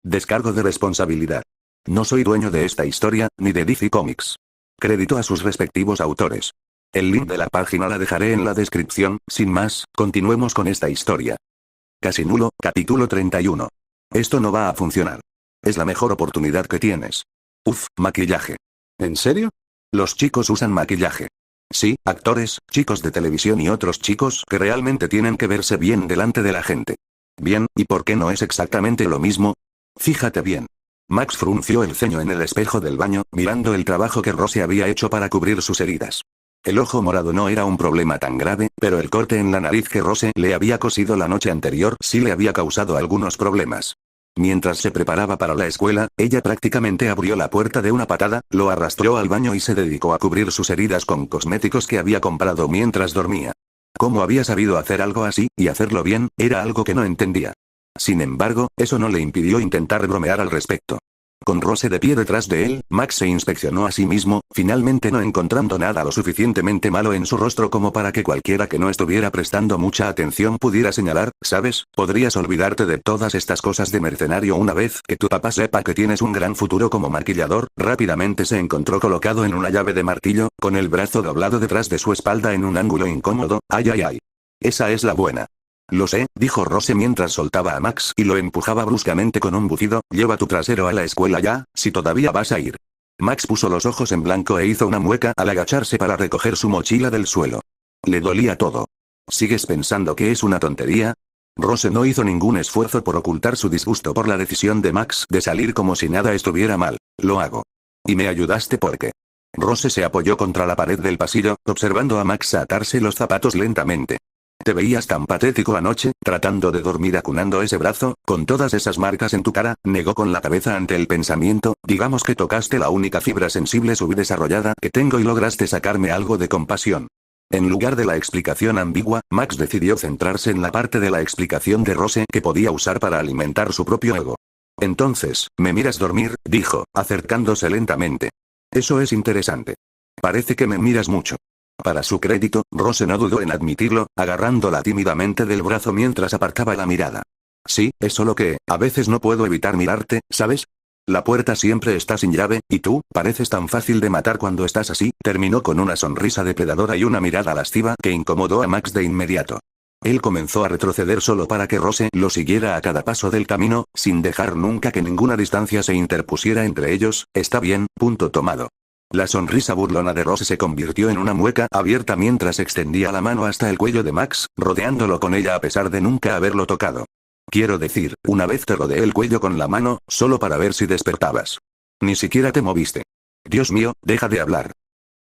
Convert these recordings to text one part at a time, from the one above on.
Descargo de responsabilidad. No soy dueño de esta historia, ni de DC Comics. Crédito a sus respectivos autores. El link de la página la dejaré en la descripción. Sin más, continuemos con esta historia. Casi nulo, capítulo 31. Esto no va a funcionar. Es la mejor oportunidad que tienes. Uf, maquillaje. ¿En serio? Los chicos usan maquillaje. Sí, actores, chicos de televisión y otros chicos que realmente tienen que verse bien delante de la gente. Bien, ¿y por qué no es exactamente lo mismo? Fíjate bien. Max frunció el ceño en el espejo del baño, mirando el trabajo que Rose había hecho para cubrir sus heridas. El ojo morado no era un problema tan grave, pero el corte en la nariz que Rose le había cosido la noche anterior sí le había causado algunos problemas. Mientras se preparaba para la escuela, ella prácticamente abrió la puerta de una patada, lo arrastró al baño y se dedicó a cubrir sus heridas con cosméticos que había comprado mientras dormía. ¿Cómo había sabido hacer algo así, y hacerlo bien? Era algo que no entendía. Sin embargo, eso no le impidió intentar bromear al respecto. Con Rose de pie detrás de él, Max se inspeccionó a sí mismo, finalmente no encontrando nada lo suficientemente malo en su rostro como para que cualquiera que no estuviera prestando mucha atención pudiera señalar, ¿sabes? Podrías olvidarte de todas estas cosas de mercenario una vez que tu papá sepa que tienes un gran futuro como maquillador. Rápidamente se encontró colocado en una llave de martillo, con el brazo doblado detrás de su espalda en un ángulo incómodo. ¡Ay ay ay! Esa es la buena. Lo sé, dijo Rose mientras soltaba a Max y lo empujaba bruscamente con un bufido. Lleva tu trasero a la escuela ya, si todavía vas a ir. Max puso los ojos en blanco e hizo una mueca al agacharse para recoger su mochila del suelo. Le dolía todo. ¿Sigues pensando que es una tontería? Rose no hizo ningún esfuerzo por ocultar su disgusto por la decisión de Max de salir como si nada estuviera mal. Lo hago. Y me ayudaste porque. Rose se apoyó contra la pared del pasillo, observando a Max atarse los zapatos lentamente. Te veías tan patético anoche, tratando de dormir acunando ese brazo, con todas esas marcas en tu cara, negó con la cabeza ante el pensamiento. Digamos que tocaste la única fibra sensible subdesarrollada que tengo y lograste sacarme algo de compasión. En lugar de la explicación ambigua, Max decidió centrarse en la parte de la explicación de Rose que podía usar para alimentar su propio ego. Entonces, ¿me miras dormir?, dijo, acercándose lentamente. Eso es interesante. Parece que me miras mucho. Para su crédito, Rose no dudó en admitirlo, agarrándola tímidamente del brazo mientras apartaba la mirada. Sí, es solo que, a veces no puedo evitar mirarte, ¿sabes? La puerta siempre está sin llave, y tú, pareces tan fácil de matar cuando estás así. Terminó con una sonrisa depredadora y una mirada lasciva que incomodó a Max de inmediato. Él comenzó a retroceder solo para que Rose lo siguiera a cada paso del camino, sin dejar nunca que ninguna distancia se interpusiera entre ellos. Está bien, punto tomado. La sonrisa burlona de Rose se convirtió en una mueca abierta mientras extendía la mano hasta el cuello de Max, rodeándolo con ella a pesar de nunca haberlo tocado. Quiero decir, una vez te rodeé el cuello con la mano, solo para ver si despertabas. Ni siquiera te moviste. Dios mío, deja de hablar.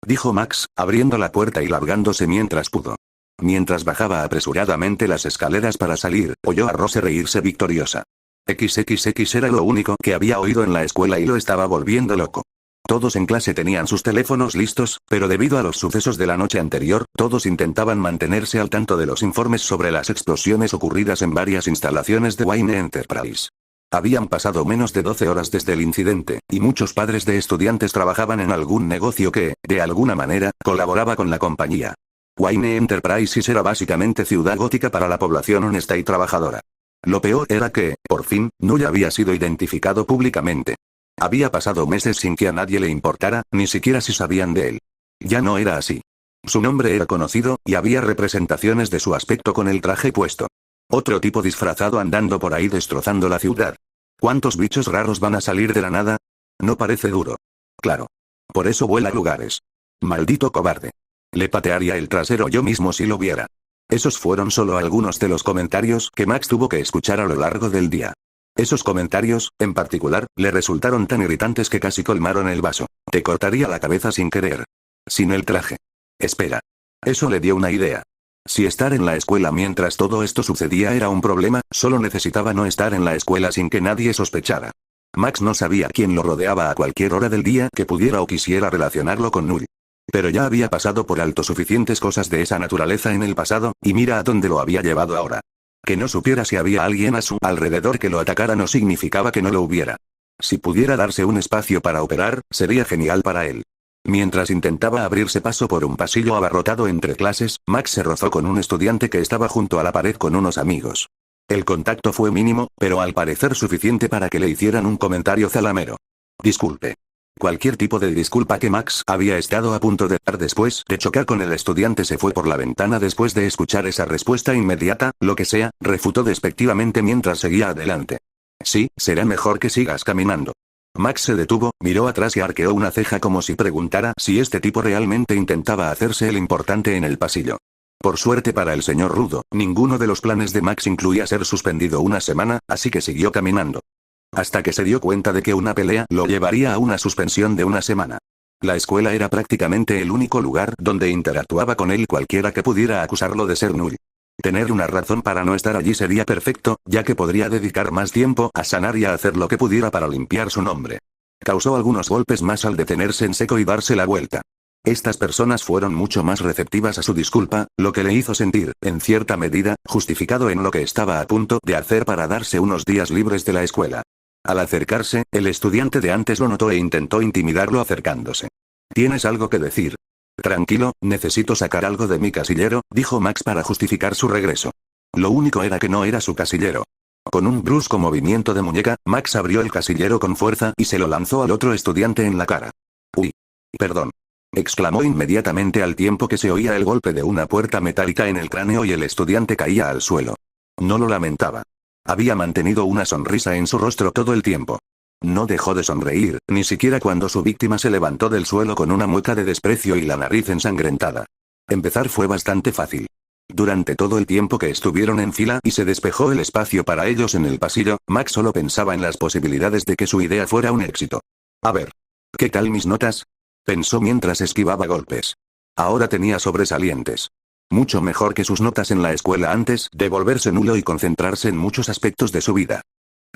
Dijo Max, abriendo la puerta y largándose mientras pudo. Mientras bajaba apresuradamente las escaleras para salir, oyó a Rose reírse victoriosa. XXX era lo único que había oído en la escuela y lo estaba volviendo loco. Todos en clase tenían sus teléfonos listos, pero debido a los sucesos de la noche anterior, todos intentaban mantenerse al tanto de los informes sobre las explosiones ocurridas en varias instalaciones de Wayne Enterprise. Habían pasado menos de 12 horas desde el incidente, y muchos padres de estudiantes trabajaban en algún negocio que, de alguna manera, colaboraba con la compañía. Wayne Enterprises era básicamente ciudad gótica para la población honesta y trabajadora. Lo peor era que, por fin, Null había sido identificado públicamente. Había pasado meses sin que a nadie le importara, ni siquiera si sabían de él. Ya no era así. Su nombre era conocido, y había representaciones de su aspecto con el traje puesto. Otro tipo disfrazado andando por ahí destrozando la ciudad. ¿Cuántos bichos raros van a salir de la nada? No parece duro. Claro. Por eso vuela a lugares. Maldito cobarde. Le patearía el trasero yo mismo si lo viera. Esos fueron solo algunos de los comentarios que Max tuvo que escuchar a lo largo del día. Esos comentarios, en particular, le resultaron tan irritantes que casi colmaron el vaso. Te cortaría la cabeza sin querer. Sin el traje. Espera. Eso le dio una idea. Si estar en la escuela mientras todo esto sucedía era un problema, solo necesitaba no estar en la escuela sin que nadie sospechara. Max no sabía quién lo rodeaba a cualquier hora del día que pudiera o quisiera relacionarlo con Null. Pero ya había pasado por alto suficientes cosas de esa naturaleza en el pasado, y mira a dónde lo había llevado ahora. Que no supiera si había alguien a su alrededor que lo atacara no significaba que no lo hubiera. Si pudiera darse un espacio para operar, sería genial para él. Mientras intentaba abrirse paso por un pasillo abarrotado entre clases, Max se rozó con un estudiante que estaba junto a la pared con unos amigos. El contacto fue mínimo, pero al parecer suficiente para que le hicieran un comentario zalamero. Disculpe. Cualquier tipo de disculpa que Max había estado a punto de dar después de chocar con el estudiante se fue por la ventana después de escuchar esa respuesta inmediata, lo que sea, refutó despectivamente mientras seguía adelante. Sí, será mejor que sigas caminando. Max se detuvo, miró atrás y arqueó una ceja como si preguntara si este tipo realmente intentaba hacerse el importante en el pasillo. Por suerte para el señor Rudo, ninguno de los planes de Max incluía ser suspendido una semana, así que siguió caminando. Hasta que se dio cuenta de que una pelea lo llevaría a una suspensión de una semana. La escuela era prácticamente el único lugar donde interactuaba con él cualquiera que pudiera acusarlo de ser null. Tener una razón para no estar allí sería perfecto, ya que podría dedicar más tiempo a sanar y a hacer lo que pudiera para limpiar su nombre. Causó algunos golpes más al detenerse en seco y darse la vuelta. Estas personas fueron mucho más receptivas a su disculpa, lo que le hizo sentir, en cierta medida, justificado en lo que estaba a punto de hacer para darse unos días libres de la escuela. Al acercarse, el estudiante de antes lo notó e intentó intimidarlo acercándose. ¿Tienes algo que decir? Tranquilo, necesito sacar algo de mi casillero, dijo Max para justificar su regreso. Lo único era que no era su casillero. Con un brusco movimiento de muñeca, Max abrió el casillero con fuerza y se lo lanzó al otro estudiante en la cara. ¡Uy! Perdón. Exclamó inmediatamente al tiempo que se oía el golpe de una puerta metálica en el cráneo y el estudiante caía al suelo. No lo lamentaba. Había mantenido una sonrisa en su rostro todo el tiempo. No dejó de sonreír, ni siquiera cuando su víctima se levantó del suelo con una mueca de desprecio y la nariz ensangrentada. Empezar fue bastante fácil. Durante todo el tiempo que estuvieron en fila y se despejó el espacio para ellos en el pasillo, Max solo pensaba en las posibilidades de que su idea fuera un éxito. A ver. ¿Qué tal mis notas? Pensó mientras esquivaba golpes. Ahora tenía sobresalientes. Mucho mejor que sus notas en la escuela antes de volverse nulo y concentrarse en muchos aspectos de su vida.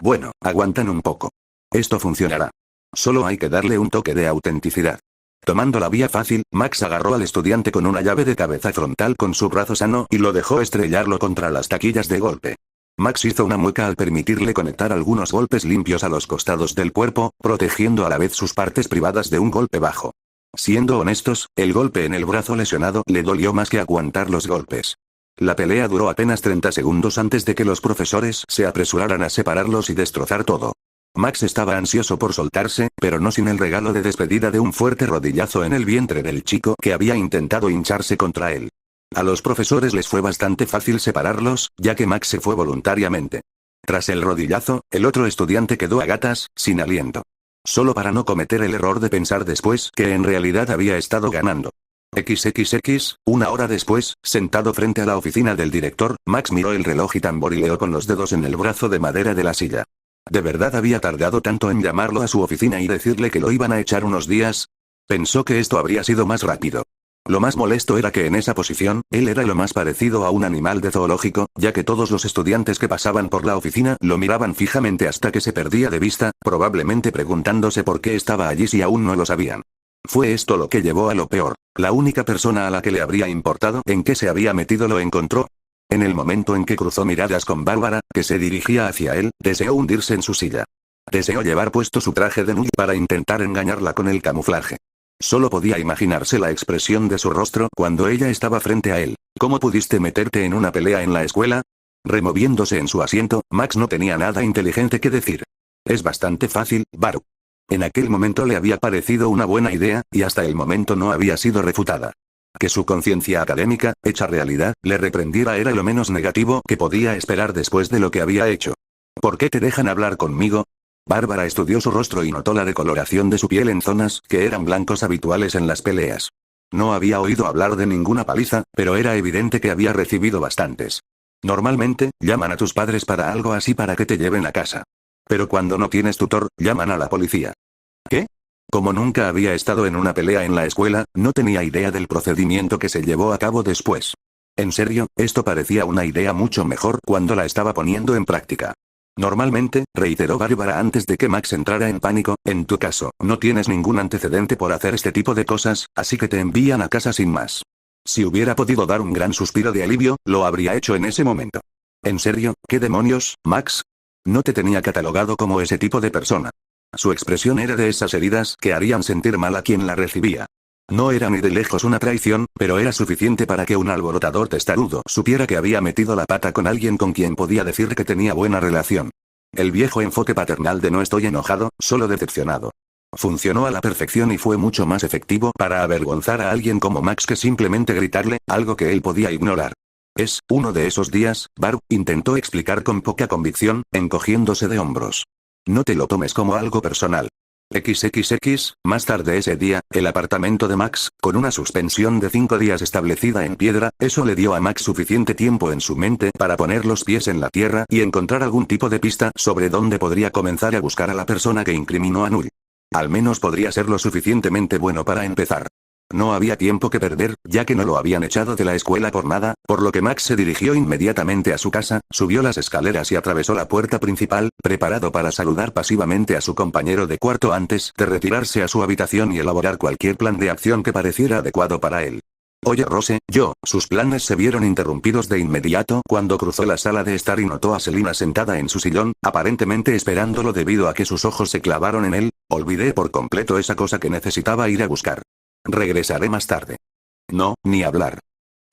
Bueno, aguantan un poco. Esto funcionará. Solo hay que darle un toque de autenticidad. Tomando la vía fácil, Max agarró al estudiante con una llave de cabeza frontal con su brazo sano y lo dejó estrellarlo contra las taquillas de golpe. Max hizo una mueca al permitirle conectar algunos golpes limpios a los costados del cuerpo, protegiendo a la vez sus partes privadas de un golpe bajo. Siendo honestos, el golpe en el brazo lesionado le dolió más que aguantar los golpes. La pelea duró apenas 30 segundos antes de que los profesores se apresuraran a separarlos y destrozar todo. Max estaba ansioso por soltarse, pero no sin el regalo de despedida de un fuerte rodillazo en el vientre del chico que había intentado hincharse contra él. A los profesores les fue bastante fácil separarlos, ya que Max se fue voluntariamente. Tras el rodillazo, el otro estudiante quedó a gatas, sin aliento. Solo para no cometer el error de pensar después que en realidad había estado ganando. XXX, una hora después, sentado frente a la oficina del director, Max miró el reloj y tamborileó con los dedos en el brazo de madera de la silla. ¿De verdad había tardado tanto en llamarlo a su oficina y decirle que lo iban a echar unos días? Pensó que esto habría sido más rápido. Lo más molesto era que en esa posición, él era lo más parecido a un animal de zoológico, ya que todos los estudiantes que pasaban por la oficina lo miraban fijamente hasta que se perdía de vista, probablemente preguntándose por qué estaba allí si aún no lo sabían. Fue esto lo que llevó a lo peor. La única persona a la que le habría importado en qué se había metido lo encontró. En el momento en que cruzó miradas con Bárbara, que se dirigía hacia él, deseó hundirse en su silla. Deseó llevar puesto su traje de nude para intentar engañarla con el camuflaje. Solo podía imaginarse la expresión de su rostro cuando ella estaba frente a él. ¿Cómo pudiste meterte en una pelea en la escuela? Removiéndose en su asiento, Max no tenía nada inteligente que decir. Es bastante fácil, Baru. En aquel momento le había parecido una buena idea, y hasta el momento no había sido refutada. Que su conciencia académica, hecha realidad, le reprendiera era lo menos negativo que podía esperar después de lo que había hecho. ¿Por qué te dejan hablar conmigo? Bárbara estudió su rostro y notó la decoloración de su piel en zonas que eran blancos habituales en las peleas. No había oído hablar de ninguna paliza, pero era evidente que había recibido bastantes. Normalmente, llaman a tus padres para algo así para que te lleven a casa. Pero cuando no tienes tutor, llaman a la policía. ¿Qué? Como nunca había estado en una pelea en la escuela, no tenía idea del procedimiento que se llevó a cabo después. En serio, esto parecía una idea mucho mejor cuando la estaba poniendo en práctica. Normalmente, reiteró Bárbara antes de que Max entrara en pánico, en tu caso, no tienes ningún antecedente por hacer este tipo de cosas, así que te envían a casa sin más. Si hubiera podido dar un gran suspiro de alivio, lo habría hecho en ese momento. ¿En serio? ¿Qué demonios, Max? No te tenía catalogado como ese tipo de persona. Su expresión era de esas heridas que harían sentir mal a quien la recibía. No era ni de lejos una traición, pero era suficiente para que un alborotador testarudo supiera que había metido la pata con alguien con quien podía decir que tenía buena relación. El viejo enfoque paternal de no estoy enojado, solo decepcionado. Funcionó a la perfección y fue mucho más efectivo para avergonzar a alguien como Max que simplemente gritarle, algo que él podía ignorar. Es uno de esos días, Barb, intentó explicar con poca convicción, encogiéndose de hombros. No te lo tomes como algo personal. XXX, más tarde ese día, el apartamento de Max, con una suspensión de 5 días establecida en piedra, eso le dio a Max suficiente tiempo en su mente para poner los pies en la tierra y encontrar algún tipo de pista sobre dónde podría comenzar a buscar a la persona que incriminó a Null. Al menos podría ser lo suficientemente bueno para empezar. No había tiempo que perder, ya que no lo habían echado de la escuela por nada, por lo que Max se dirigió inmediatamente a su casa, subió las escaleras y atravesó la puerta principal, preparado para saludar pasivamente a su compañero de cuarto antes de retirarse a su habitación y elaborar cualquier plan de acción que pareciera adecuado para él. Oye Rose, sus planes se vieron interrumpidos de inmediato cuando cruzó la sala de estar y notó a Selina sentada en su sillón, aparentemente esperándolo debido a que sus ojos se clavaron en él. Olvidé por completo esa cosa que necesitaba ir a buscar. Regresaré más tarde. No, ni hablar.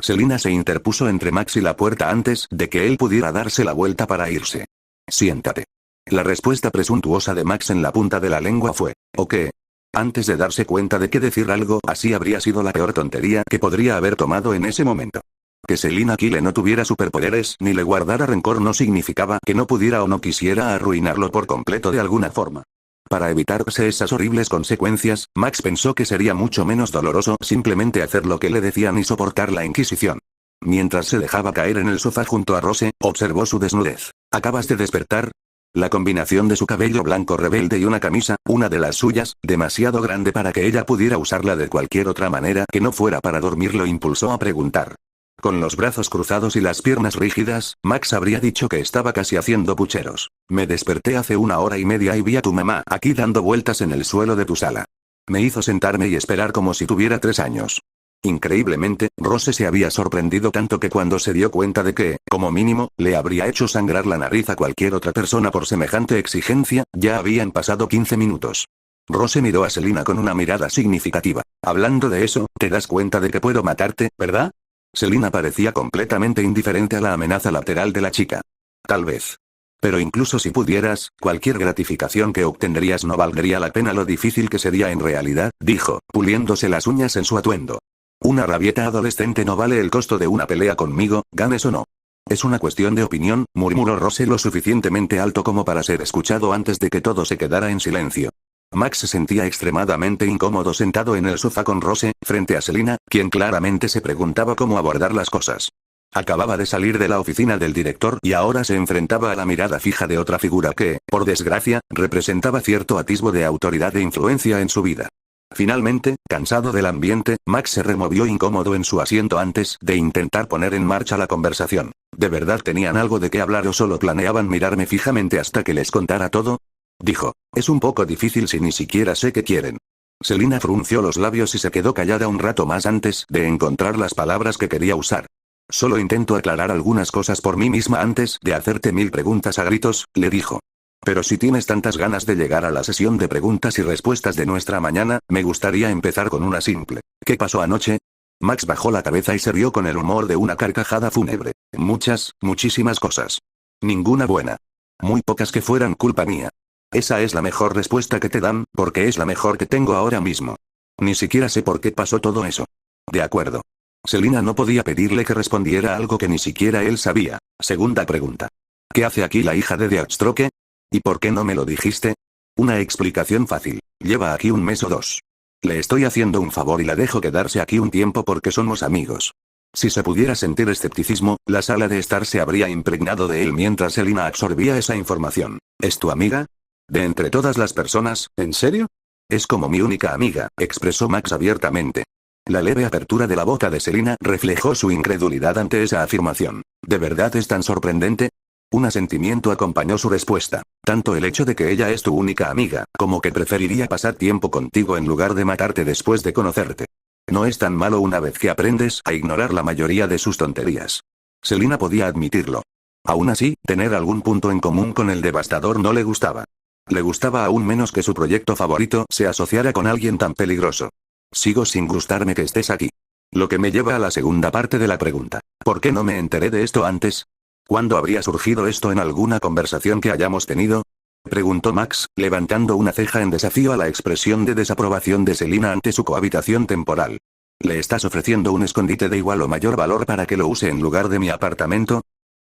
Selina se interpuso entre Max y la puerta antes de que él pudiera darse la vuelta para irse. Siéntate. La respuesta presuntuosa de Max en la punta de la lengua fue, ¿o qué? Antes de darse cuenta de que decir algo así habría sido la peor tontería que podría haber tomado en ese momento. Que Selina Kyle no tuviera superpoderes ni le guardara rencor no significaba que no pudiera o no quisiera arruinarlo por completo de alguna forma. Para evitarse esas horribles consecuencias, Max pensó que sería mucho menos doloroso simplemente hacer lo que le decían y soportar la inquisición. Mientras se dejaba caer en el sofá junto a Rose, observó su desnudez. ¿Acabas de despertar? La combinación de su cabello blanco rebelde y una camisa, una de las suyas, demasiado grande para que ella pudiera usarla de cualquier otra manera que no fuera para dormir, lo impulsó a preguntar. Con los brazos cruzados y las piernas rígidas, Max habría dicho que estaba casi haciendo pucheros. Me desperté hace 1 hora y media y vi a tu mamá aquí dando vueltas en el suelo de tu sala. Me hizo sentarme y esperar como si tuviera 3 años. Increíblemente, Rose se había sorprendido tanto que cuando se dio cuenta de que, como mínimo, le habría hecho sangrar la nariz a cualquier otra persona por semejante exigencia, ya habían pasado 15 minutos. Rose miró a Selina con una mirada significativa. Hablando de eso, ¿te das cuenta de que puedo matarte, verdad? Selina parecía completamente indiferente a la amenaza lateral de la chica. Tal vez. Pero incluso si pudieras, cualquier gratificación que obtendrías no valdría la pena lo difícil que sería en realidad, dijo, puliéndose las uñas en su atuendo. Una rabieta adolescente no vale el costo de una pelea conmigo, ganes o no. Es una cuestión de opinión, murmuró Rose lo suficientemente alto como para ser escuchado antes de que todo se quedara en silencio. Max se sentía extremadamente incómodo sentado en el sofá con Rose, frente a Selina, quien claramente se preguntaba cómo abordar las cosas. Acababa de salir de la oficina del director y ahora se enfrentaba a la mirada fija de otra figura que, por desgracia, representaba cierto atisbo de autoridad e influencia en su vida. Finalmente, cansado del ambiente, Max se removió incómodo en su asiento antes de intentar poner en marcha la conversación. ¿De verdad tenían algo de qué hablar o solo planeaban mirarme fijamente hasta que les contara todo? Dijo. Es un poco difícil si ni siquiera sé qué quieren. Selina frunció los labios y se quedó callada un rato más antes de encontrar las palabras que quería usar. Solo intento aclarar algunas cosas por mí misma antes de hacerte 1000 preguntas a gritos, le dijo. Pero si tienes tantas ganas de llegar a la sesión de preguntas y respuestas de nuestra mañana, me gustaría empezar con una simple. ¿Qué pasó anoche? Max bajó la cabeza y se rió con el humor de una carcajada fúnebre. Muchísimas cosas. Ninguna buena. Muy pocas que fueran culpa mía. Esa es la mejor respuesta que te dan, porque es la mejor que tengo ahora mismo. Ni siquiera sé por qué pasó todo eso. De acuerdo. Selina no podía pedirle que respondiera algo que ni siquiera él sabía. Segunda pregunta. ¿Qué hace aquí la hija de Deathstroke? ¿Y por qué no me lo dijiste? Una explicación fácil. Lleva aquí 1 mes o 2. Le estoy haciendo un favor y la dejo quedarse aquí un tiempo porque somos amigos. Si se pudiera sentir escepticismo, la sala de estar se habría impregnado de él mientras Selina absorbía esa información. ¿Es tu amiga? De entre todas las personas, ¿en serio? Es como mi única amiga, expresó Max abiertamente. La leve apertura de la boca de Selina reflejó su incredulidad ante esa afirmación. ¿De verdad es tan sorprendente? Un asentimiento acompañó su respuesta. Tanto el hecho de que ella es tu única amiga, como que preferiría pasar tiempo contigo en lugar de matarte después de conocerte. No es tan malo una vez que aprendes a ignorar la mayoría de sus tonterías. Selina podía admitirlo. Aún así, tener algún punto en común con el devastador no le gustaba. Le gustaba aún menos que su proyecto favorito se asociara con alguien tan peligroso. Sigo sin gustarme que estés aquí. Lo que me lleva a la segunda parte de la pregunta. ¿Por qué no me enteré de esto antes? ¿Cuándo habría surgido esto en alguna conversación que hayamos tenido? Preguntó Max, levantando una ceja en desafío a la expresión de desaprobación de Selina ante su cohabitación temporal. ¿Le estás ofreciendo un escondite de igual o mayor valor para que lo use en lugar de mi apartamento?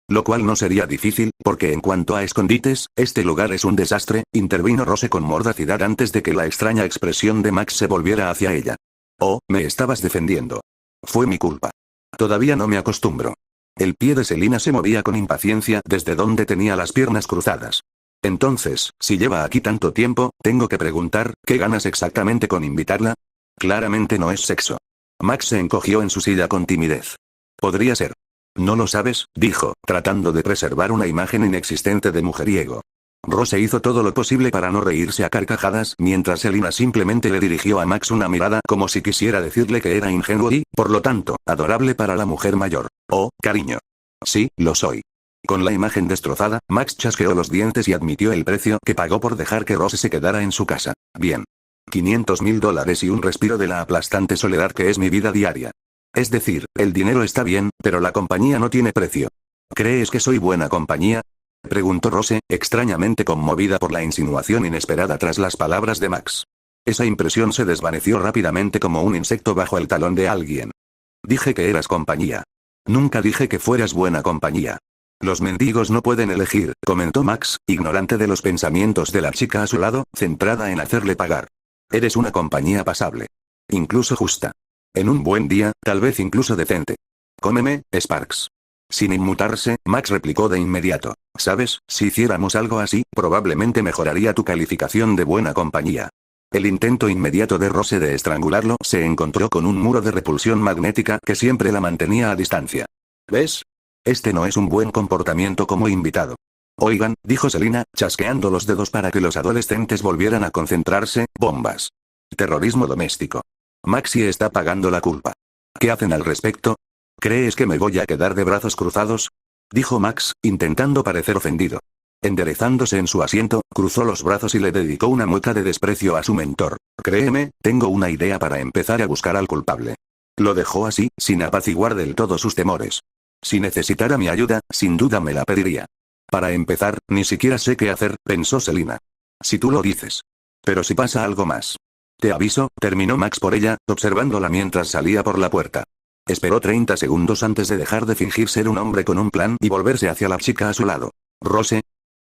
Lo cual no sería difícil, porque en cuanto a escondites, este lugar es un desastre, intervino Rose con mordacidad antes de que la extraña expresión de Max se volviera hacia ella. Oh, me estabas defendiendo. Fue mi culpa. Todavía no me acostumbro. El pie de Selina se movía con impaciencia desde donde tenía las piernas cruzadas. Entonces, si lleva aquí tanto tiempo, tengo que preguntar, ¿qué ganas exactamente con invitarla? Claramente no es sexo. Max se encogió en su silla con timidez. Podría ser. No lo sabes, dijo, tratando de preservar una imagen inexistente de mujeriego. Rose hizo todo lo posible para no reírse a carcajadas, mientras Selina simplemente le dirigió a Max una mirada como si quisiera decirle que era ingenuo y, por lo tanto, adorable para la mujer mayor. Oh, cariño. Sí, lo soy. Con la imagen destrozada, Max chasqueó los dientes y admitió el precio que pagó por dejar que Rose se quedara en su casa. Bien. $500.000 y un respiro de la aplastante soledad que es mi vida diaria. Es decir, el dinero está bien, pero la compañía no tiene precio. ¿Crees que soy buena compañía? Preguntó Rose, extrañamente conmovida por la insinuación inesperada tras las palabras de Max. Esa impresión se desvaneció rápidamente como un insecto bajo el talón de alguien. Dije que eras compañía. Nunca dije que fueras buena compañía. Los mendigos no pueden elegir, comentó Max, ignorante de los pensamientos de la chica a su lado, centrada en hacerle pagar. Eres una compañía pasable. Incluso justa. En un buen día, tal vez incluso decente. Cómeme, Sparks. Sin inmutarse, Max replicó de inmediato. ¿Sabes? Si hiciéramos algo así, probablemente mejoraría tu calificación de buena compañía. El intento inmediato de Rose de estrangularlo se encontró con un muro de repulsión magnética que siempre la mantenía a distancia. ¿Ves? Este no es un buen comportamiento como invitado. Oigan, dijo Selina, chasqueando los dedos para que los adolescentes volvieran a concentrarse, bombas. Terrorismo doméstico. Maxie está pagando la culpa. ¿Qué hacen al respecto? ¿Crees que me voy a quedar de brazos cruzados? Dijo Max, intentando parecer ofendido. Enderezándose en su asiento, cruzó los brazos y le dedicó una mueca de desprecio a su mentor. Créeme, tengo una idea para empezar a buscar al culpable. Lo dejó así, sin apaciguar del todo sus temores. Si necesitara mi ayuda, sin duda me la pediría. Para empezar, ni siquiera sé qué hacer, pensó Selina. Si tú lo dices. Pero si pasa algo más. Te aviso, terminó Max por ella, observándola mientras salía por la puerta. Esperó 30 segundos antes de dejar de fingir ser un hombre con un plan y volverse hacia la chica a su lado. Rose.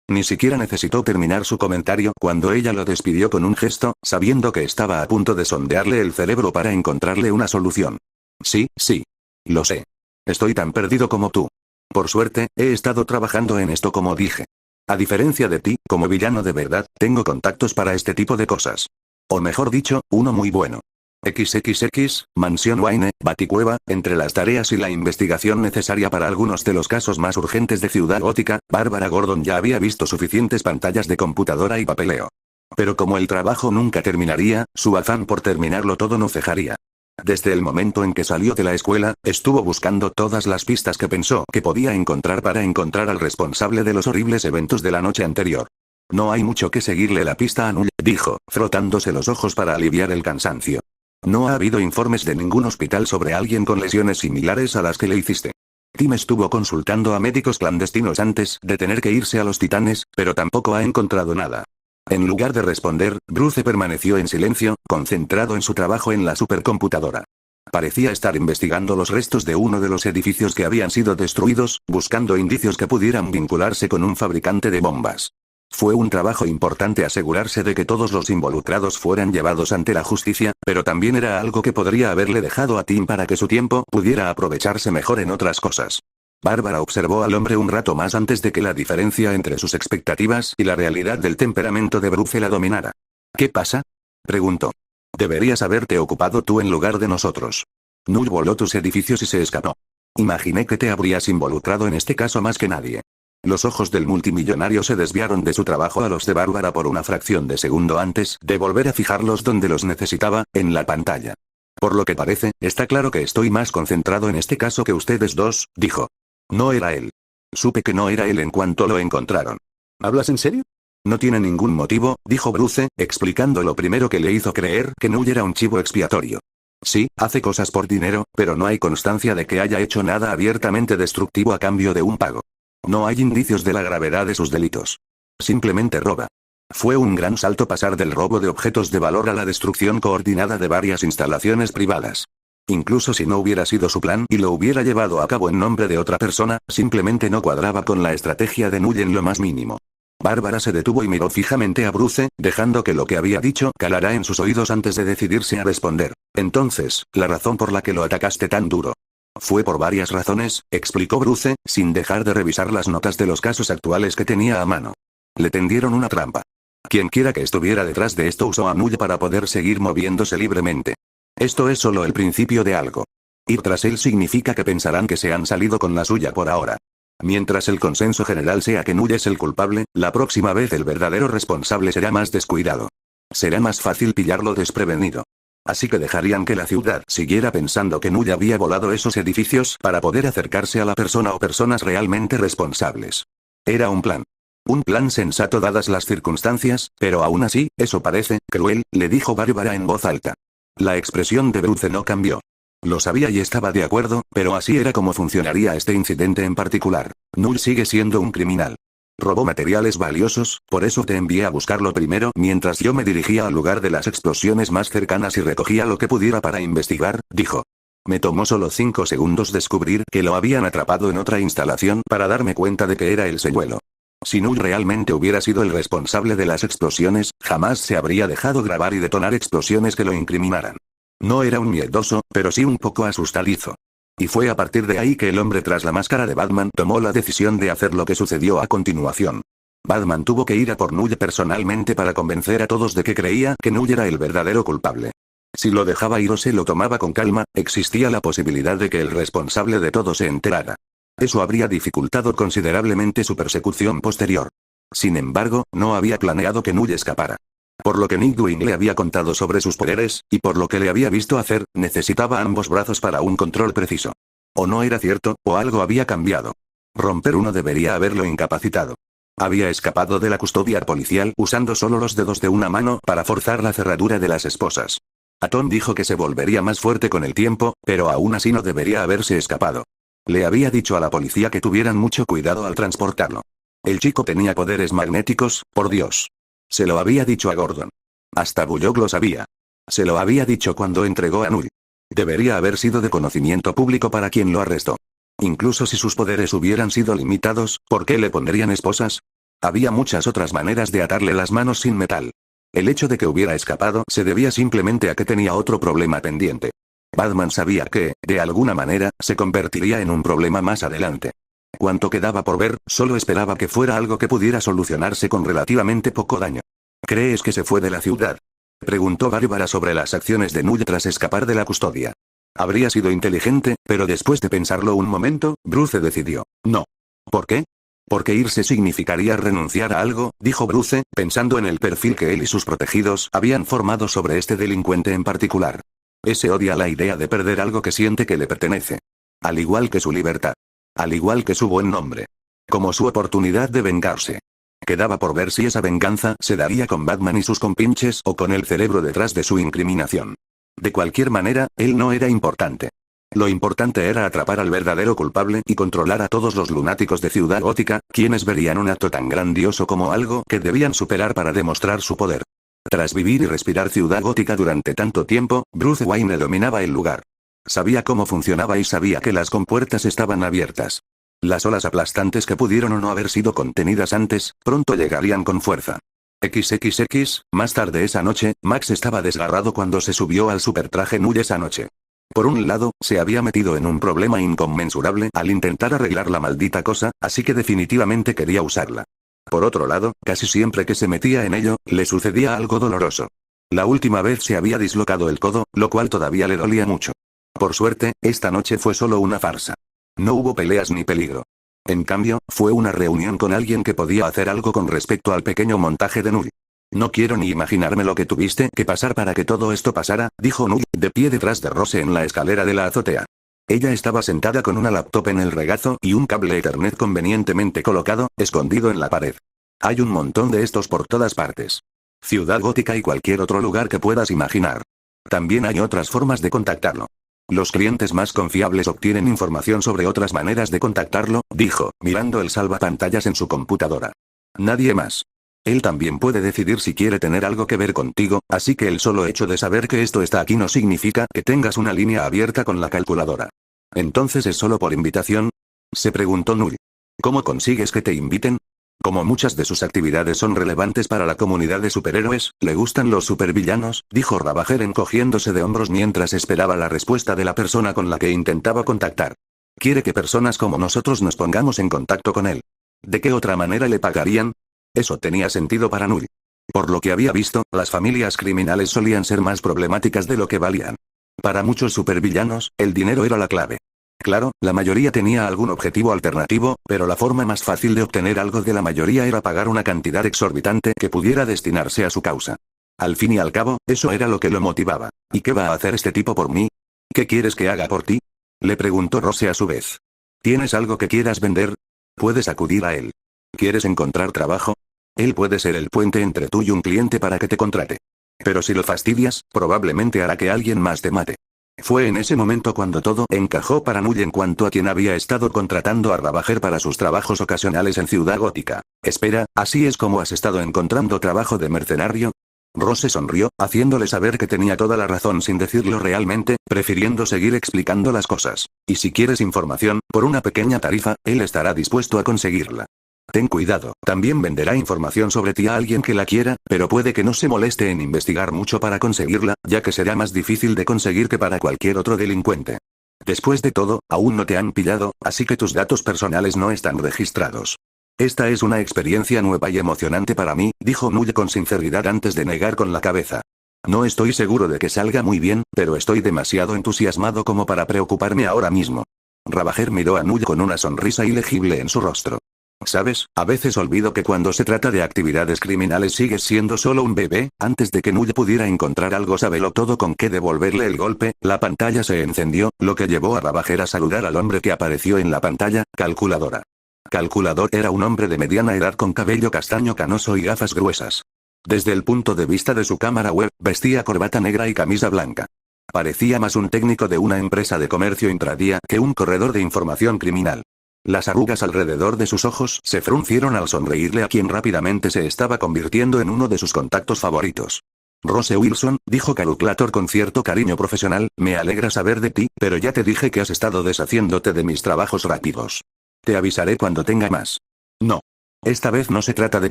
Ni siquiera necesitó terminar su comentario cuando ella lo despidió con un gesto, sabiendo que estaba a punto de sondearle el cerebro para encontrarle una solución. Sí, sí. Lo sé. Estoy tan perdido como tú. Por suerte, he estado trabajando en esto como dije. A diferencia de ti, como villano de verdad, tengo contactos para este tipo de cosas. O mejor dicho, uno muy bueno. XXX, Mansión Wayne, Baticueva, entre las tareas y la investigación necesaria para algunos de los casos más urgentes de Ciudad Gótica, Bárbara Gordon ya había visto suficientes pantallas de computadora y papeleo. Pero como el trabajo nunca terminaría, su afán por terminarlo todo no cejaría. Desde el momento en que salió de la escuela, estuvo buscando todas las pistas que pensó que podía encontrar para encontrar al responsable de los horribles eventos de la noche anterior. No hay mucho que seguirle la pista a Null, dijo, frotándose los ojos para aliviar el cansancio. No ha habido informes de ningún hospital sobre alguien con lesiones similares a las que le hiciste. Tim estuvo consultando a médicos clandestinos antes de tener que irse a los Titanes, pero tampoco ha encontrado nada. En lugar de responder, Bruce permaneció en silencio, concentrado en su trabajo en la supercomputadora. Parecía estar investigando los restos de uno de los edificios que habían sido destruidos, buscando indicios que pudieran vincularse con un fabricante de bombas. Fue un trabajo importante asegurarse de que todos los involucrados fueran llevados ante la justicia, pero también era algo que podría haberle dejado a Tim para que su tiempo pudiera aprovecharse mejor en otras cosas. Bárbara observó al hombre un rato más antes de que la diferencia entre sus expectativas y la realidad del temperamento de Bruce la dominara. ¿Qué pasa? Preguntó. Deberías haberte ocupado tú en lugar de nosotros. Null voló tus edificios y se escapó. Imaginé que te habrías involucrado en este caso más que nadie. Los ojos del multimillonario se desviaron de su trabajo a los de Bárbara por una fracción de segundo antes de volver a fijarlos donde los necesitaba, en la pantalla. Por lo que parece, está claro que estoy más concentrado en este caso que ustedes dos, dijo. No era él. Supe que no era él en cuanto lo encontraron. ¿Hablas en serio? No tiene ningún motivo, dijo Bruce, explicando lo primero que le hizo creer que Null era un chivo expiatorio. Sí, hace cosas por dinero, pero no hay constancia de que haya hecho nada abiertamente destructivo a cambio de un pago. No hay indicios de la gravedad de sus delitos. Simplemente roba. Fue un gran salto pasar del robo de objetos de valor a la destrucción coordinada de varias instalaciones privadas. Incluso si no hubiera sido su plan y lo hubiera llevado a cabo en nombre de otra persona, simplemente no cuadraba con la estrategia de Null en lo más mínimo. Bárbara se detuvo y miró fijamente a Bruce, dejando que lo que había dicho calara en sus oídos antes de decidirse a responder. Entonces, la razón por la que lo atacaste tan duro. Fue por varias razones, explicó Bruce, sin dejar de revisar las notas de los casos actuales que tenía a mano. Le tendieron una trampa. Quienquiera que estuviera detrás de esto usó a Null para poder seguir moviéndose libremente. Esto es solo el principio de algo. Ir tras él significa que pensarán que se han salido con la suya por ahora. Mientras el consenso general sea que Null es el culpable, la próxima vez el verdadero responsable será más descuidado. Será más fácil pillarlo desprevenido. Así que dejarían que la ciudad siguiera pensando que Null había volado esos edificios para poder acercarse a la persona o personas realmente responsables. Era un plan. Un plan sensato dadas las circunstancias, pero aún así, eso parece cruel, le dijo Bárbara en voz alta. La expresión de Bruce no cambió. Lo sabía y estaba de acuerdo, pero así era como funcionaría este incidente en particular. Null sigue siendo un criminal. Robó materiales valiosos, por eso te envié a buscarlo primero mientras yo me dirigía al lugar de las explosiones más cercanas y recogía lo que pudiera para investigar, dijo. Me tomó solo 5 segundos descubrir que lo habían atrapado en otra instalación para darme cuenta de que era el señuelo. Si Null realmente hubiera sido el responsable de las explosiones, jamás se habría dejado grabar y detonar explosiones que lo incriminaran. No era un miedoso, pero sí un poco asustadizo. Y fue a partir de ahí que el hombre tras la máscara de Batman tomó la decisión de hacer lo que sucedió a continuación. Batman tuvo que ir a por Null personalmente para convencer a todos de que creía que Null era el verdadero culpable. Si lo dejaba ir o se lo tomaba con calma, existía la posibilidad de que el responsable de todo se enterara. Eso habría dificultado considerablemente su persecución posterior. Sin embargo, no había planeado que Null escapara. Por lo que Nightwing le había contado sobre sus poderes, y por lo que le había visto hacer, necesitaba ambos brazos para un control preciso. O no era cierto, o algo había cambiado. Romper uno debería haberlo incapacitado. Había escapado de la custodia policial usando solo los dedos de una mano para forzar la cerradura de las esposas. Atom dijo que se volvería más fuerte con el tiempo, pero aún así no debería haberse escapado. Le había dicho a la policía que tuvieran mucho cuidado al transportarlo. El chico tenía poderes magnéticos, por Dios. Se lo había dicho a Gordon. Hasta Bullock lo sabía. Se lo había dicho cuando entregó a Null. Debería haber sido de conocimiento público para quien lo arrestó. Incluso si sus poderes hubieran sido limitados, ¿por qué le pondrían esposas? Había muchas otras maneras de atarle las manos sin metal. El hecho de que hubiera escapado se debía simplemente a que tenía otro problema pendiente. Batman sabía que, de alguna manera, se convertiría en un problema más adelante. Cuanto quedaba por ver, solo esperaba que fuera algo que pudiera solucionarse con relativamente poco daño. ¿Crees que se fue de la ciudad? Preguntó Bárbara sobre las acciones de Null tras escapar de la custodia. Habría sido inteligente, pero después de pensarlo un momento, Bruce decidió. No. ¿Por qué? Porque irse significaría renunciar a algo, dijo Bruce, pensando en el perfil que él y sus protegidos habían formado sobre este delincuente en particular. Ese odia la idea de perder algo que siente que le pertenece. Al igual que su libertad. Al igual que su buen nombre. Como su oportunidad de vengarse. Quedaba por ver si esa venganza se daría con Batman y sus compinches o con el cerebro detrás de su incriminación. De cualquier manera, él no era importante. Lo importante era atrapar al verdadero culpable y controlar a todos los lunáticos de Ciudad Gótica, quienes verían un acto tan grandioso como algo que debían superar para demostrar su poder. Tras vivir y respirar Ciudad Gótica durante tanto tiempo, Bruce Wayne dominaba el lugar. Sabía cómo funcionaba y sabía que las compuertas estaban abiertas. Las olas aplastantes que pudieron o no haber sido contenidas antes, pronto llegarían con fuerza. XXX, más tarde esa noche, Max estaba desgarrado cuando se subió al supertraje Null esa noche. Por un lado, se había metido en un problema inconmensurable al intentar arreglar la maldita cosa, así que definitivamente quería usarla. Por otro lado, casi siempre que se metía en ello, le sucedía algo doloroso. La última vez se había dislocado el codo, lo cual todavía le dolía mucho. Por suerte, esta noche fue solo una farsa. No hubo peleas ni peligro. En cambio, fue una reunión con alguien que podía hacer algo con respecto al pequeño montaje de Null. No quiero ni imaginarme lo que tuviste que pasar para que todo esto pasara, dijo Null, de pie detrás de Rose en la escalera de la azotea. Ella estaba sentada con una laptop en el regazo y un cable Ethernet convenientemente colocado, escondido en la pared. Hay un montón de estos por todas partes. Ciudad Gótica y cualquier otro lugar que puedas imaginar. También hay otras formas de contactarlo. Los clientes más confiables obtienen información sobre otras maneras de contactarlo, dijo, mirando el salvapantallas en su computadora. Nadie más. Él también puede decidir si quiere tener algo que ver contigo, así que el solo hecho de saber que esto está aquí no significa que tengas una línea abierta con la calculadora. ¿Entonces es solo por invitación? Se preguntó Null. ¿Cómo consigues que te inviten? Como muchas de sus actividades son relevantes para la comunidad de superhéroes, le gustan los supervillanos, dijo Ravager encogiéndose de hombros mientras esperaba la respuesta de la persona con la que intentaba contactar. Quiere que personas como nosotros nos pongamos en contacto con él. ¿De qué otra manera le pagarían? Eso tenía sentido para Null. Por lo que había visto, las familias criminales solían ser más problemáticas de lo que valían. Para muchos supervillanos, el dinero era la clave. Claro, la mayoría tenía algún objetivo alternativo, pero la forma más fácil de obtener algo de la mayoría era pagar una cantidad exorbitante que pudiera destinarse a su causa. Al fin y al cabo, eso era lo que lo motivaba. ¿Y qué va a hacer este tipo por mí? ¿Qué quieres que haga por ti? Le preguntó Rose a su vez. ¿Tienes algo que quieras vender? Puedes acudir a él. ¿Quieres encontrar trabajo? Él puede ser el puente entre tú y un cliente para que te contrate. Pero si lo fastidias, probablemente hará que alguien más te mate. Fue en ese momento cuando todo encajó para Null en cuanto a quien había estado contratando a Ravager para sus trabajos ocasionales en Ciudad Gótica. Espera, ¿así es como has estado encontrando trabajo de mercenario? Rose sonrió, haciéndole saber que tenía toda la razón sin decirlo realmente, prefiriendo seguir explicando las cosas. Y si quieres información, por una pequeña tarifa, él estará dispuesto a conseguirla. Ten cuidado, también venderá información sobre ti a alguien que la quiera, pero puede que no se moleste en investigar mucho para conseguirla, ya que será más difícil de conseguir que para cualquier otro delincuente. Después de todo, aún no te han pillado, así que tus datos personales no están registrados. Esta es una experiencia nueva y emocionante para mí, dijo Null con sinceridad antes de negar con la cabeza. No estoy seguro de que salga muy bien, pero estoy demasiado entusiasmado como para preocuparme ahora mismo. Ravager miró a Null con una sonrisa ilegible en su rostro. ¿Sabes? A veces olvido que cuando se trata de actividades criminales sigues siendo solo un bebé. Antes de que Null pudiera encontrar algo sábelo todo con qué devolverle el golpe, la pantalla se encendió, lo que llevó a Ravager a saludar al hombre que apareció en la pantalla, Calculadora. Calculador era un hombre de mediana edad con cabello castaño canoso y gafas gruesas. Desde el punto de vista de su cámara web, vestía corbata negra y camisa blanca. Parecía más un técnico de una empresa de comercio intradía que un corredor de información criminal. Las arrugas alrededor de sus ojos se fruncieron al sonreírle a quien rápidamente se estaba convirtiendo en uno de sus contactos favoritos. Rose Wilson, dijo Calculator con cierto cariño profesional, me alegra saber de ti, pero ya te dije que has estado deshaciéndote de mis trabajos rápidos. Te avisaré cuando tenga más. No. Esta vez no se trata de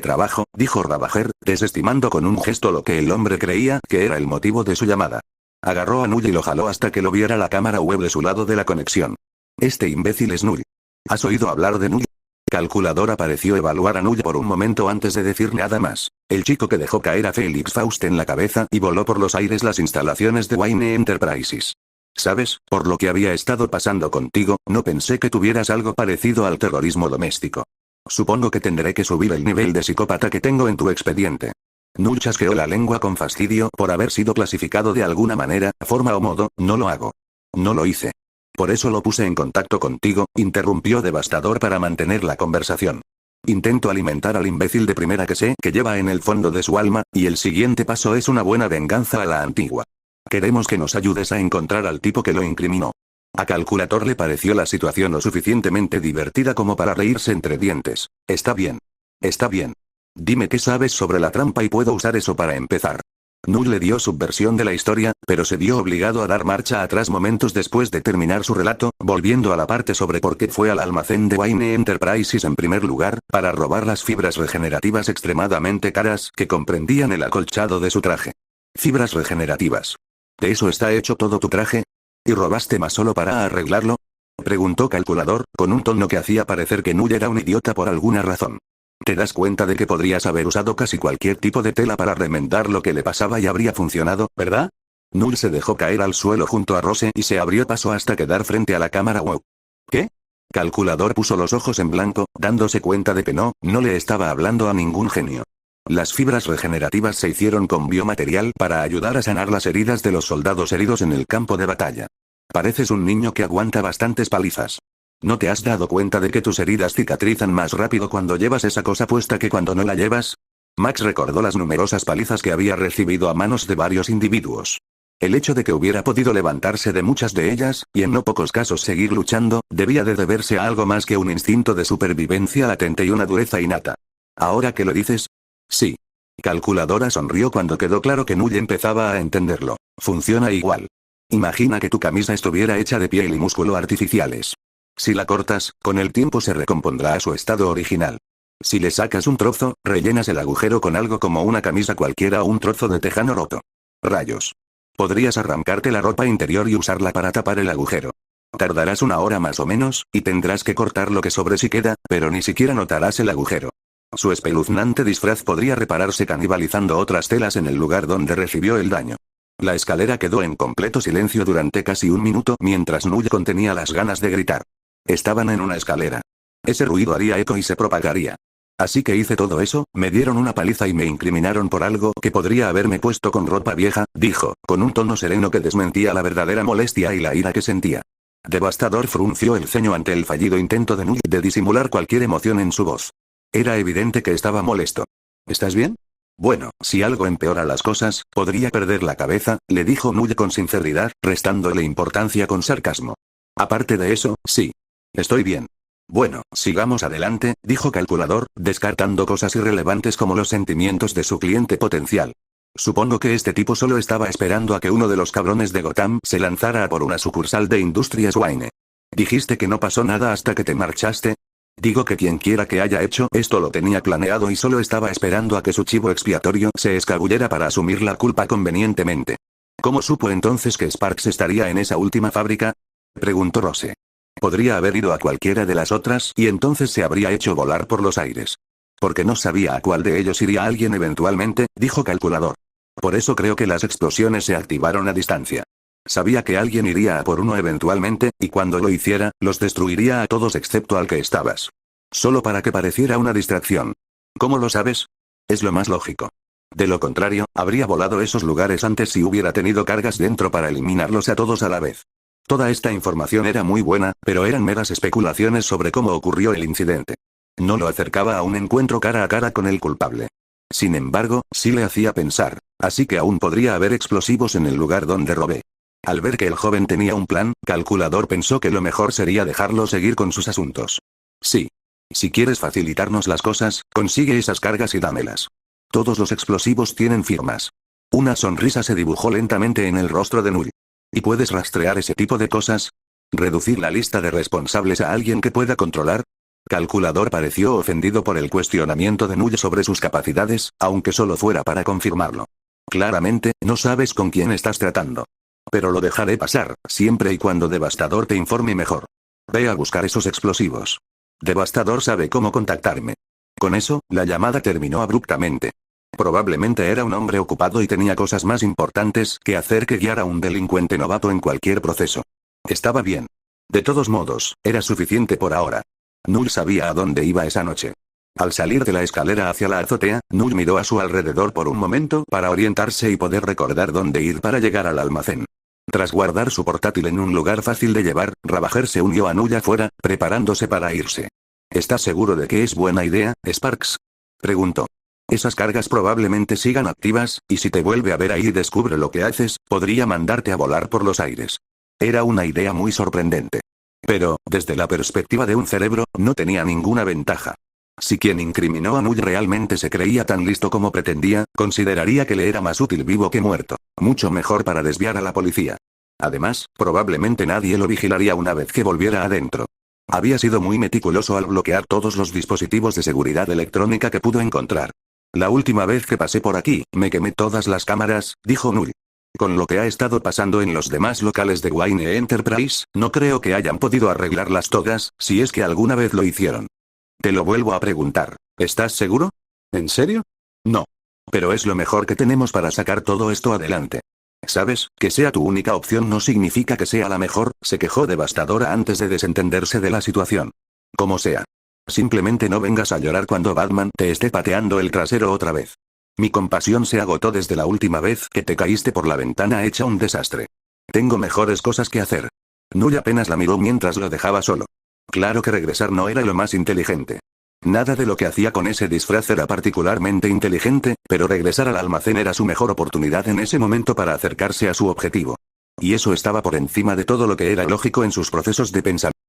trabajo, dijo Ravager, desestimando con un gesto lo que el hombre creía que era el motivo de su llamada. Agarró a Null y lo jaló hasta que lo viera la cámara web de su lado de la conexión. Este imbécil es Null. ¿Has oído hablar de Null? Calculadora pareció evaluar a Null por un momento antes de decir nada más. El chico que dejó caer a Felix Faust en la cabeza y voló por los aires las instalaciones de Wayne Enterprises. ¿Sabes? Por lo que había estado pasando contigo, no pensé que tuvieras algo parecido al terrorismo doméstico. Supongo que tendré que subir el nivel de psicópata que tengo en tu expediente. Null chasqueó la lengua con fastidio por haber sido clasificado de alguna manera, forma o modo, no lo hago. No lo hice. Por eso lo puse en contacto contigo, interrumpió Devastador para mantener la conversación. Intento alimentar al imbécil de primera que sé que lleva en el fondo de su alma, y el siguiente paso es una buena venganza a la antigua. Queremos que nos ayudes a encontrar al tipo que lo incriminó. A Calculator le pareció la situación lo suficientemente divertida como para reírse entre dientes. Está bien. Está bien. Dime qué sabes sobre la trampa y puedo usar eso para empezar. Null le dio su versión de la historia, pero se vio obligado a dar marcha atrás momentos después de terminar su relato, volviendo a la parte sobre por qué fue al almacén de Wayne Enterprises en primer lugar, para robar las fibras regenerativas extremadamente caras que comprendían el acolchado de su traje. Fibras regenerativas. ¿De eso está hecho todo tu traje? ¿Y robaste más solo para arreglarlo? Preguntó Calculador, con un tono que hacía parecer que Null era un idiota por alguna razón. Te das cuenta de que podrías haber usado casi cualquier tipo de tela para remendar lo que le pasaba y habría funcionado, ¿verdad? Null se dejó caer al suelo junto a Rose y se abrió paso hasta quedar frente a la cámara web. ¿Qué? Calculador puso los ojos en blanco, dándose cuenta de que no le estaba hablando a ningún genio. Las fibras regenerativas se hicieron con biomaterial para ayudar a sanar las heridas de los soldados heridos en el campo de batalla. Pareces un niño que aguanta bastantes palizas. ¿No te has dado cuenta de que tus heridas cicatrizan más rápido cuando llevas esa cosa puesta que cuando no la llevas? Max recordó las numerosas palizas que había recibido a manos de varios individuos. El hecho de que hubiera podido levantarse de muchas de ellas, y en no pocos casos seguir luchando, debía de deberse a algo más que un instinto de supervivencia latente y una dureza innata. ¿Ahora que lo dices? Sí. Calculadora sonrió cuando quedó claro que Null empezaba a entenderlo. Funciona igual. Imagina que tu camisa estuviera hecha de piel y músculo artificiales. Si la cortas, con el tiempo se recompondrá a su estado original. Si le sacas un trozo, rellenas el agujero con algo como una camisa cualquiera o un trozo de tejano roto. Rayos. Podrías arrancarte la ropa interior y usarla para tapar el agujero. Tardarás 1 hora más o menos, y tendrás que cortar lo que sobre sí queda, pero ni siquiera notarás el agujero. Su espeluznante disfraz podría repararse canibalizando otras telas en el lugar donde recibió el daño. La escalera quedó en completo silencio durante casi 1 minuto mientras Null contenía las ganas de gritar. Estaban en una escalera. Ese ruido haría eco y se propagaría. Así que hice todo eso, me dieron una paliza y me incriminaron por algo que podría haberme puesto con ropa vieja, dijo, con un tono sereno que desmentía la verdadera molestia y la ira que sentía. Devastador frunció el ceño ante el fallido intento de Null de disimular cualquier emoción en su voz. Era evidente que estaba molesto. ¿Estás bien? Bueno, si algo empeora las cosas, podría perder la cabeza, le dijo Null con sinceridad, restándole importancia con sarcasmo. Aparte de eso, sí. Estoy bien. Bueno, sigamos adelante, dijo Calculador, descartando cosas irrelevantes como los sentimientos de su cliente potencial. Supongo que este tipo solo estaba esperando a que uno de los cabrones de Gotham se lanzara a por una sucursal de Industrias Wayne. Dijiste que no pasó nada hasta que te marchaste. Digo que quien quiera que haya hecho esto lo tenía planeado y solo estaba esperando a que su chivo expiatorio se escabullera para asumir la culpa convenientemente. ¿Cómo supo entonces que Sparks estaría en esa última fábrica? Preguntó Rose. Podría haber ido a cualquiera de las otras y entonces se habría hecho volar por los aires. Porque no sabía a cuál de ellos iría alguien eventualmente, dijo Calculador. Por eso creo que las explosiones se activaron a distancia. Sabía que alguien iría a por uno eventualmente, y cuando lo hiciera, los destruiría a todos excepto al que estabas. Solo para que pareciera una distracción. ¿Cómo lo sabes? Es lo más lógico. De lo contrario, habría volado esos lugares antes si hubiera tenido cargas dentro para eliminarlos a todos a la vez. Toda esta información era muy buena, pero eran meras especulaciones sobre cómo ocurrió el incidente. No lo acercaba a un encuentro cara a cara con el culpable. Sin embargo, sí le hacía pensar, así que aún podría haber explosivos en el lugar donde robé. Al ver que el joven tenía un plan, Calculador pensó que lo mejor sería dejarlo seguir con sus asuntos. Sí. Si quieres facilitarnos las cosas, consigue esas cargas y dámelas. Todos los explosivos tienen firmas. Una sonrisa se dibujó lentamente en el rostro de Null. ¿Y puedes rastrear ese tipo de cosas? ¿Reducir la lista de responsables a alguien que pueda controlar? Calculador pareció ofendido por el cuestionamiento de Null sobre sus capacidades, aunque solo fuera para confirmarlo. Claramente, no sabes con quién estás tratando. Pero lo dejaré pasar, siempre y cuando Devastador te informe mejor. Ve a buscar esos explosivos. Devastador sabe cómo contactarme. Con eso, la llamada terminó abruptamente. Probablemente era un hombre ocupado y tenía cosas más importantes que hacer que guiar a un delincuente novato en cualquier proceso. Estaba bien. De todos modos, era suficiente por ahora. Null sabía a dónde iba esa noche. Al salir de la escalera hacia la azotea, Null miró a su alrededor por un momento para orientarse y poder recordar dónde ir para llegar al almacén. Tras guardar su portátil en un lugar fácil de llevar, Ravager se unió a Null afuera, preparándose para irse. ¿Estás seguro de que es buena idea, Sparks? Preguntó. Esas cargas probablemente sigan activas, y si te vuelve a ver ahí y descubre lo que haces, podría mandarte a volar por los aires. Era una idea muy sorprendente. Pero, desde la perspectiva de un cerebro, no tenía ninguna ventaja. Si quien incriminó a Null realmente se creía tan listo como pretendía, consideraría que le era más útil vivo que muerto. Mucho mejor para desviar a la policía. Además, probablemente nadie lo vigilaría una vez que volviera adentro. Había sido muy meticuloso al bloquear todos los dispositivos de seguridad electrónica que pudo encontrar. La última vez que pasé por aquí, me quemé todas las cámaras, dijo Null. Con lo que ha estado pasando en los demás locales de Wayne Enterprise, no creo que hayan podido arreglarlas todas, si es que alguna vez lo hicieron. Te lo vuelvo a preguntar, ¿estás seguro? ¿En serio? No. Pero es lo mejor que tenemos para sacar todo esto adelante. ¿Sabes? Que sea tu única opción no significa que sea la mejor, se quejó Devastadora antes de desentenderse de la situación. Como sea. Simplemente no vengas a llorar cuando Batman te esté pateando el trasero otra vez. Mi compasión se agotó desde la última vez que te caíste por la ventana hecha un desastre. Tengo mejores cosas que hacer. Null apenas la miró mientras lo dejaba solo. Claro que regresar no era lo más inteligente. Nada de lo que hacía con ese disfraz era particularmente inteligente, pero regresar al almacén era su mejor oportunidad en ese momento para acercarse a su objetivo. Y eso estaba por encima de todo lo que era lógico en sus procesos de pensamiento.